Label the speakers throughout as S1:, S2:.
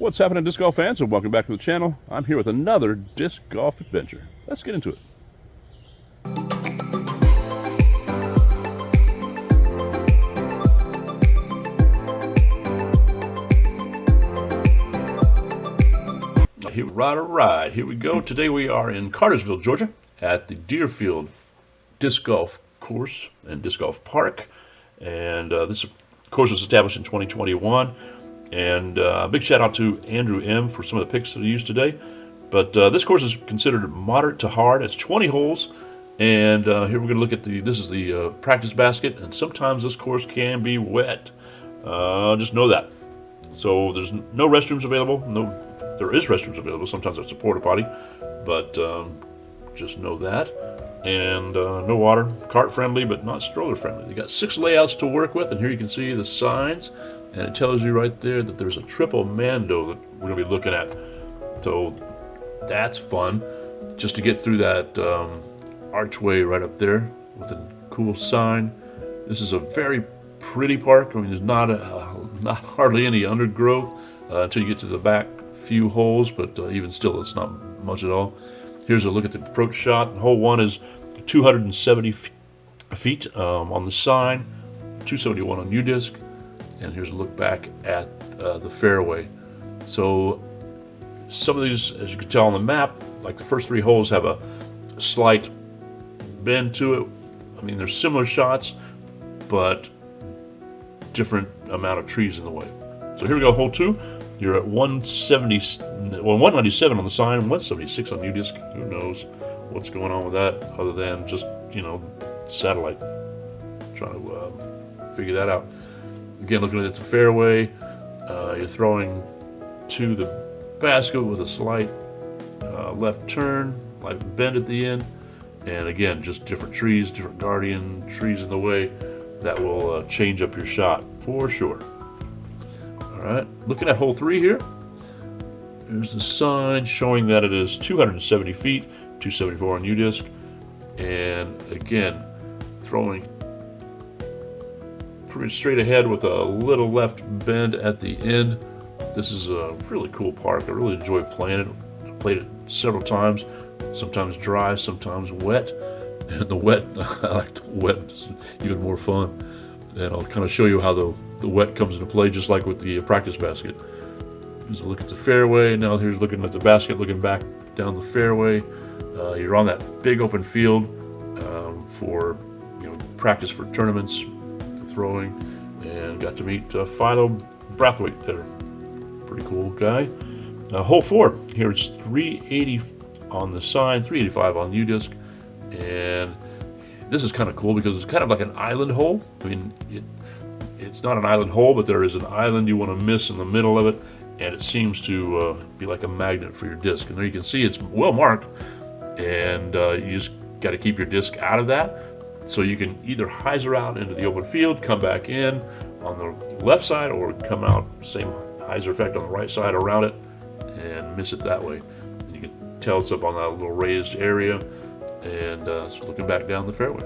S1: What's happening, disc golf fans, and welcome back to the channel. I'm here with another disc golf adventure. Let's get into it. Right, here we go. Today we are in Cartersville, Georgia, at the Deerfield disc golf course and disc golf park. And this course was established in 2021. And a big shout out to Andrew M. for some of the picks that he used today. But this course is considered moderate to hard. It's 20 holes. And here we're going to look at this is the practice basket. And sometimes this course can be wet. Just know that. So there's no restrooms available. There is restrooms available. Sometimes it's a porta potty. But just know that. And no water. Cart friendly, but not stroller friendly. They got 6 layouts to work with. And here you can see the signs. And it tells you right there that there's a triple Mando that we're going to be looking at. So that's fun. Just to get through that archway right up there with a cool sign. This is a very pretty park. I mean, there's not hardly any undergrowth until you get to the back few holes, but even still, it's not much at all. Here's a look at the approach shot. Hole 1 is 270 feet on the sign, 271 on U-disc. And here's a look back at the fairway. So some of these, as you can tell on the map, like the first 3 holes have a slight bend to it. I mean, they're similar shots, but different amount of trees in the way. So here we go, hole 2. You're at 197 on the sign, 176 on U-disc. Who knows what's going on with that other than just, satellite. Trying to figure that out. Again, looking at the fairway, you're throwing to the basket with a slight left turn, like bend at the end, and again, just different trees, different guardian trees in the way that will change up your shot for sure. All right, looking at hole 3 here, there's the sign showing that it is 270 feet, 274 on U-disc, and again, throwing pretty straight ahead with a little left bend at the end. This is a really cool park. I really enjoy playing it. I played it several times, sometimes dry, sometimes wet. And the wet, I like the wet, it's even more fun. And I'll kind of show you how the wet comes into play, just like with the practice basket. Here's a look at the fairway. Now here's looking at the basket, looking back down the fairway. You're on that big open field for practice for tournaments, throwing, and got to meet Philo Brathwaite there. Pretty cool guy. Hole 4, here it's 380 on the sign, 385 on U-disc, and this is kind of cool because it's kind of like an island hole. I mean, it's not an island hole, but there is an island you want to miss in the middle of it, and it seems to be like a magnet for your disc. And there you can see it's well marked, and you just got to keep your disc out of that. So you can either hyzer out into the open field, come back in on the left side, or come out, same hyzer effect on the right side around it, and miss it that way. And you can tell it's up on that little raised area, and it's looking back down the fairway.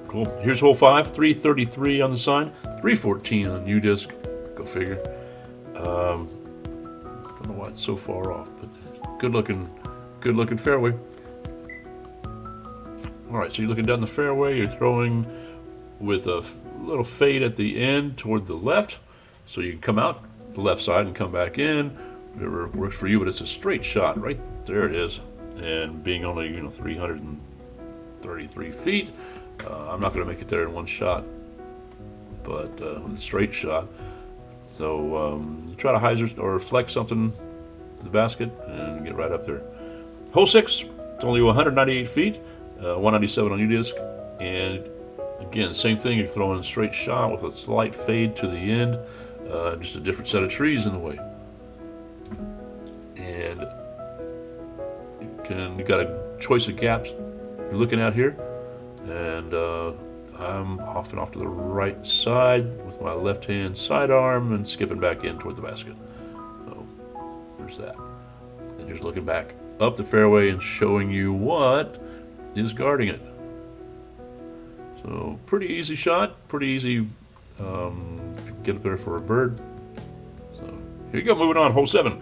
S1: Cool. Here's hole 5, 333 on the sign, 314 on U-disc. Go figure. Don't know why it's so far off, but good looking fairway. All right, so you're looking down the fairway, you're throwing with a little fade at the end toward the left, so you can come out the left side and come back in, whatever works for you, but it's a straight shot. Right there it is. And being only 333 feet, I'm not going to make it there in one shot, but with a straight shot. So you try to hyzer or flex something to the basket and get right up there. Hole 6, it's only 198 feet. 197 on U-disc, and again, same thing. You're throwing a straight shot with a slight fade to the end, just a different set of trees in the way. And you got a choice of gaps you're looking at here, and I'm off to the right side with my left hand sidearm and skipping back in toward the basket. So there's that. And just looking back up the fairway and showing you what is guarding it. So pretty easy shot, pretty easy if you get up there for a bird. So Here you go, moving on, hole 7.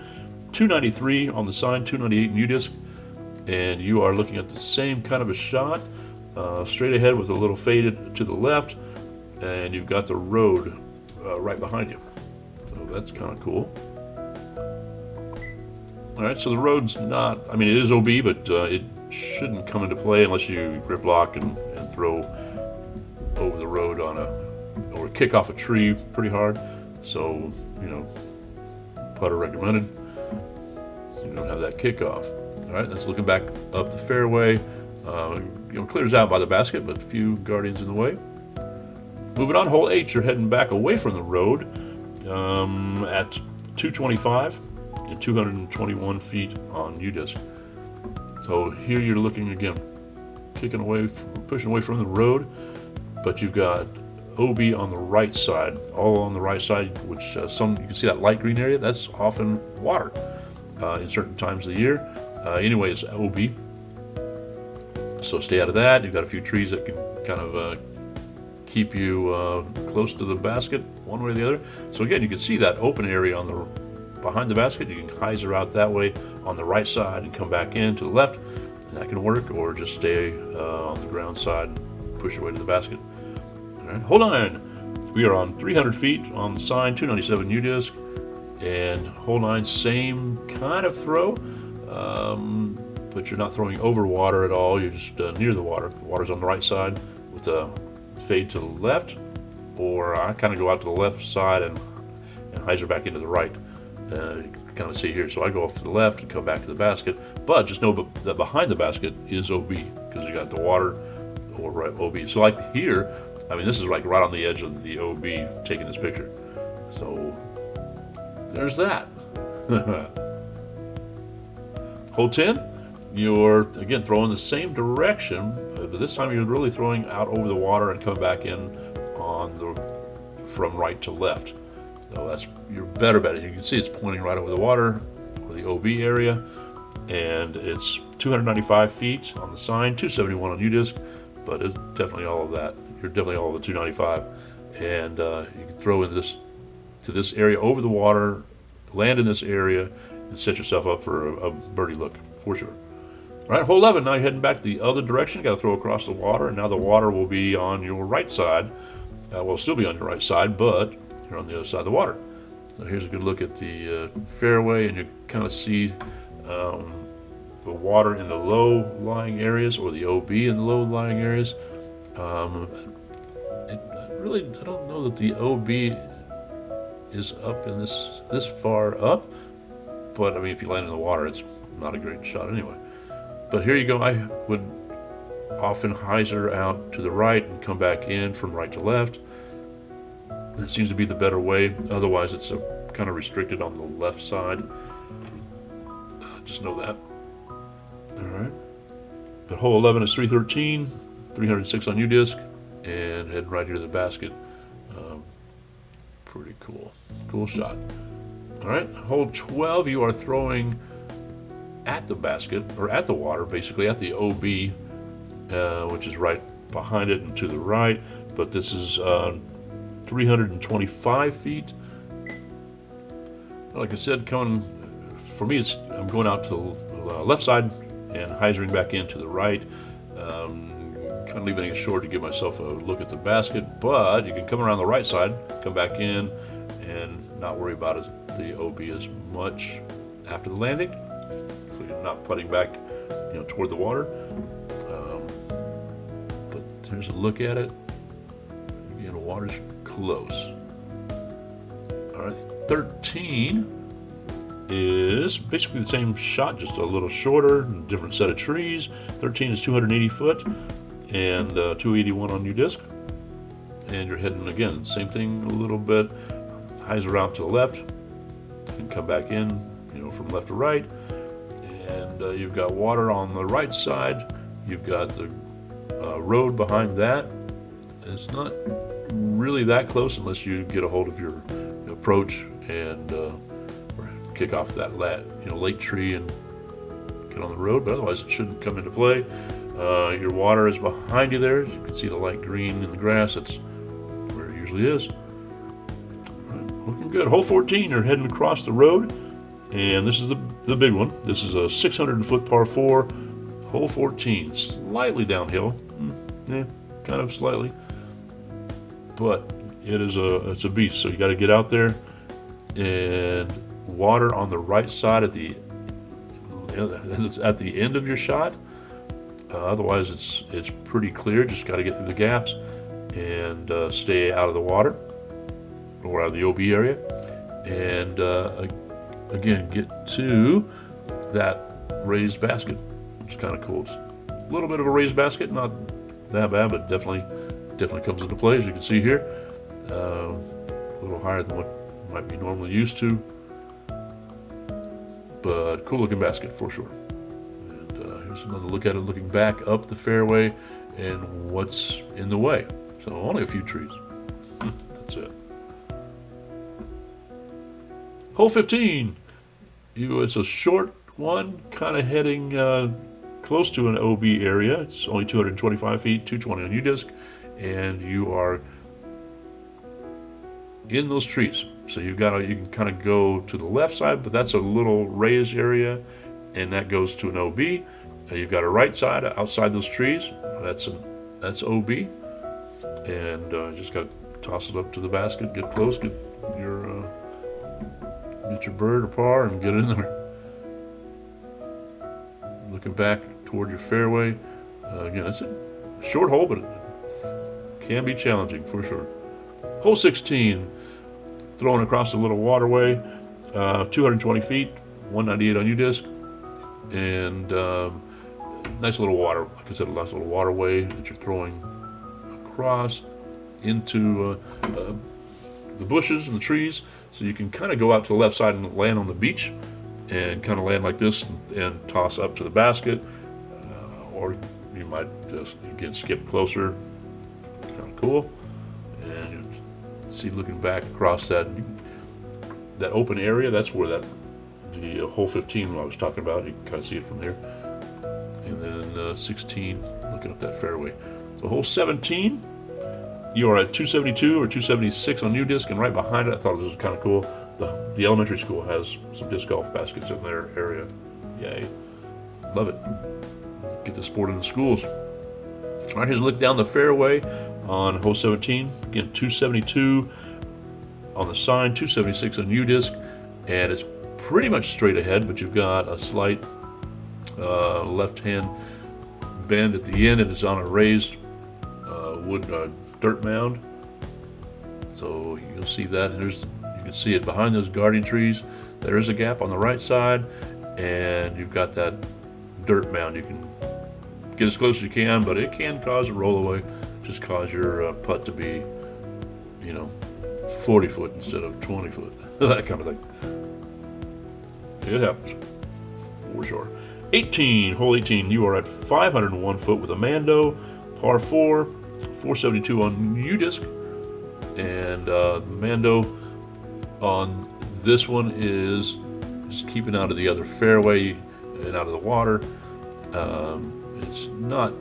S1: 293 on the sign, 298 U-disc, and you are looking at the same kind of a shot, straight ahead with a little faded to the left, and you've got the road right behind you. So that's kind of cool. All right, so the road's not, I mean, it is OB, but it shouldn't come into play unless you grip lock and throw over the road or kick off a tree pretty hard. So, you know, putter recommended, so you don't have that kickoff. All right, that's looking back up the fairway. Clears out by the basket, but a few guardians in the way. Moving on, hole 8, you're heading back away from the road at 225 and 221 feet on U-disc. So here you're looking again, kicking away, pushing away from the road, but you've got OB on the right side, all on the right side, which you can see that light green area, that's often water in certain times of the year. Anyway, it's OB, so stay out of that. You've got a few trees that can kind of keep you close to the basket one way or the other. So again, you can see that open area on the behind the basket. You can hyzer out that way on the right side and come back in to the left, and that can work, or just stay on the ground side and push your way to the basket. All right, hold on. We are on 300 feet on the sign, 297 U-disc, and hole 9, same kind of throw, but you're not throwing over water at all. You're just near the water. The water's on the right side with a fade to the left, or I kind of go out to the left side and hyzer back into the right. You can kind of see here. So I go off to the left and come back to the basket, but just know that behind the basket is OB because you got the water or right OB. So like here, I mean, this is like right on the edge of the OB taking this picture. So there's that. Hole 10, you're again throwing the same direction, but this time you're really throwing out over the water and coming back in from right to left. So that's your better bet. You can see it's pointing right over the water, or the OB area, and it's 295 feet on the sign, 271 on U-disc, but it's definitely all of that. You're definitely all of the 295, and you can throw in to this area over the water, land in this area, and set yourself up for a birdie look for sure. All right, hole 11. Now you're heading back the other direction. Got to throw across the water, and now the water will be on your right side. Will still be on your right side, but you're on the other side of the water. So here's a good look at the fairway, and you kind of see the water in the low-lying areas, or the OB in the low-lying areas. I don't know that the OB is up in this far up, but I mean, if you land in the water, it's not a great shot anyway. But here you go. I would often hyzer out to the right and come back in from right to left. That seems to be the better way. Otherwise, it's kind of restricted on the left side. Just know that. All right. But hole 11 is 313, 306 on U-disc, and heading right here to the basket. Pretty cool. Cool shot. All right. Hole 12, you are throwing at the basket, or at the water, basically, at the OB, which is right behind it and to the right. But this is 325 feet. Like I said, for me, I'm going out to the left side and hyzering back in to the right. Kind of leaving it short to give myself a look at the basket, but you can come around the right side, come back in, and not worry about the OB as much after the landing. So you're not putting back, toward the water. But here's a look at it. Again, the water's close. All right, 13 is basically the same shot, just a little shorter, different set of trees. 13 is 280 foot and 281 on U-disc. And you're heading again, same thing, a little bit, hyzer out to the left and come back in, from left to right. And you've got water on the right side. You've got the road behind that. And it's not really that close unless you get a hold of your approach and kick off that late tree and get on the road, but otherwise it shouldn't come into play. Your water is behind you there. As you can see the light green in the grass. That's where it usually is. Right, looking Good. Hole 14, you're heading across the road, and this is the big one. This is a 600-foot par 4, hole 14, slightly downhill. Yeah, kind of slightly, but it's a beast. So you got to get out there, and water on the right side at the end of your shot. Otherwise, it's pretty clear. Just got to get through the gaps and stay out of the water or out of the OB area, and again get to that raised basket. It's kind of cool. It's a little bit of a raised basket, not that bad, but definitely comes into play, as you can see here. A little higher than what you might be normally used to, but cool looking basket for sure. And here's another look at it, looking back up the fairway and what's in the way. So only a few trees. That's it. Hole 15. It's a short one, kind of heading close to an OB area. It's only 225 feet, 220 on U-disc, and you are in those trees. So you can kind of go to the left side, but that's a little raised area, and that goes to an OB. You've got a right side outside those trees. That's OB, and just got to toss it up to the basket, get close, get your bird or par, and get it in there. Looking back toward your fairway. Again, it's a short hole, but it can be challenging for sure. Hole 16, throwing across a little waterway, 220 feet, 198 on U-disc, and nice little water. Like I said, a nice little waterway that you're throwing across into the bushes and the trees, so you can kind of go out to the left side and land on the beach, and kind of land like this and toss up to the basket, or you might just again skip closer. Kind of cool, and you see looking back across that open area. That's where the hole 15 I was talking about. You can kind of see it from there, and then 16 looking up that fairway. So hole 17. You are at 272 or 276 on U-disc, and right behind it, I thought this was kind of cool. The elementary school has some disc golf baskets in their area. Yay. Love it. Get the sport in the schools. All right, here's a look down the fairway on hole 17. Again, 272 on the sign, 276 on U-disc, and it's pretty much straight ahead, but you've got a slight left-hand bend at the end, and it's on a raised wood dirt mound. So you'll see that. You can see it behind those guardian trees. There is a gap on the right side, and you've got that dirt mound. You can get as close as you can, but it can cause a rollaway. Just cause your putt to be, 40 foot instead of 20 foot. That kind of thing. It happens, for sure. 18, hole 18. You are at 501 foot with a Mando, par 4, 472 on U-disc, and Mando on this one is just keeping out of the other fairway and out of the water. It's not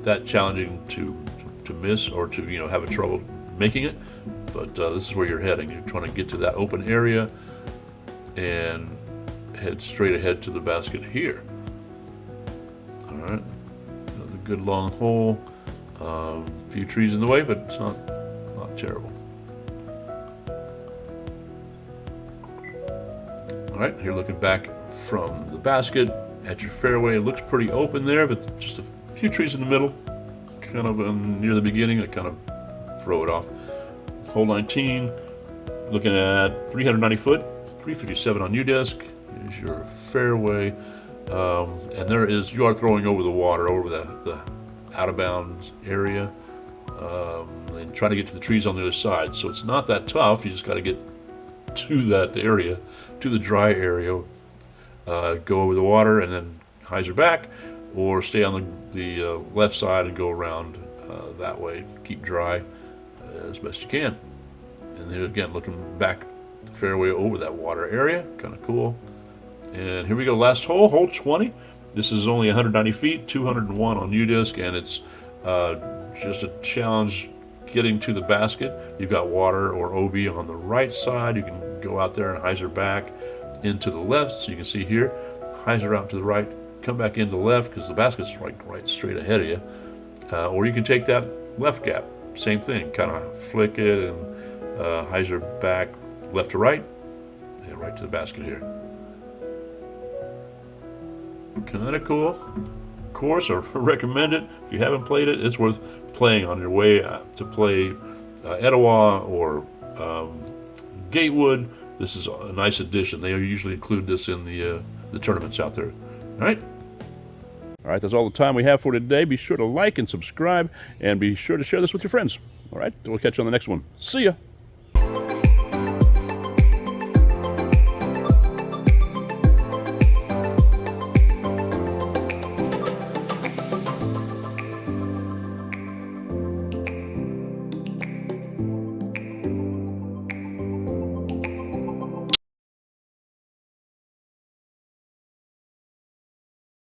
S1: that challenging to miss or to have a trouble making it, but this is where you're heading. You're trying to get to that open area and head straight ahead to the basket here. All right, another good long hole. A few trees in the way, but it's not terrible. All right, here looking back from the basket at your fairway. It looks pretty open there, but just a few trees in the middle, kind of near the beginning, that kind of throw it off. Hole 19, looking at 390 foot, 357 on U-disc. Here's your fairway, and you are throwing over the water, over the out of bounds area, and trying to get to the trees on the other side. So it's not that tough. You just got to get to that area, to the dry area, go over the water and then hyzer back, or stay on the left side and go around that way. Keep dry as best you can. And then again, looking back the fairway over that water area, kind of cool. And here we go, last hole, hole 20. This is only 190 feet, 201 on U-disc, and it's just a challenge getting to the basket. You've got water or OB on the right side. You can go out there and hyzer back into the left. So you can see here, hyzer out to the right, come back into the left because the basket's right straight ahead of you. Or you can take that left gap, same thing, kind of flick it and hyzer back left to right and right to the basket here. Kind of cool course. I recommend it. If you haven't played it, it's worth playing on your way to play Etowah or Gatewood. This is a nice addition. They usually include this in the tournaments out there. All right, that's all the time we have for today. Be sure to like and subscribe, and be sure to share this with your friends. All right, we'll catch you on the next one. See ya.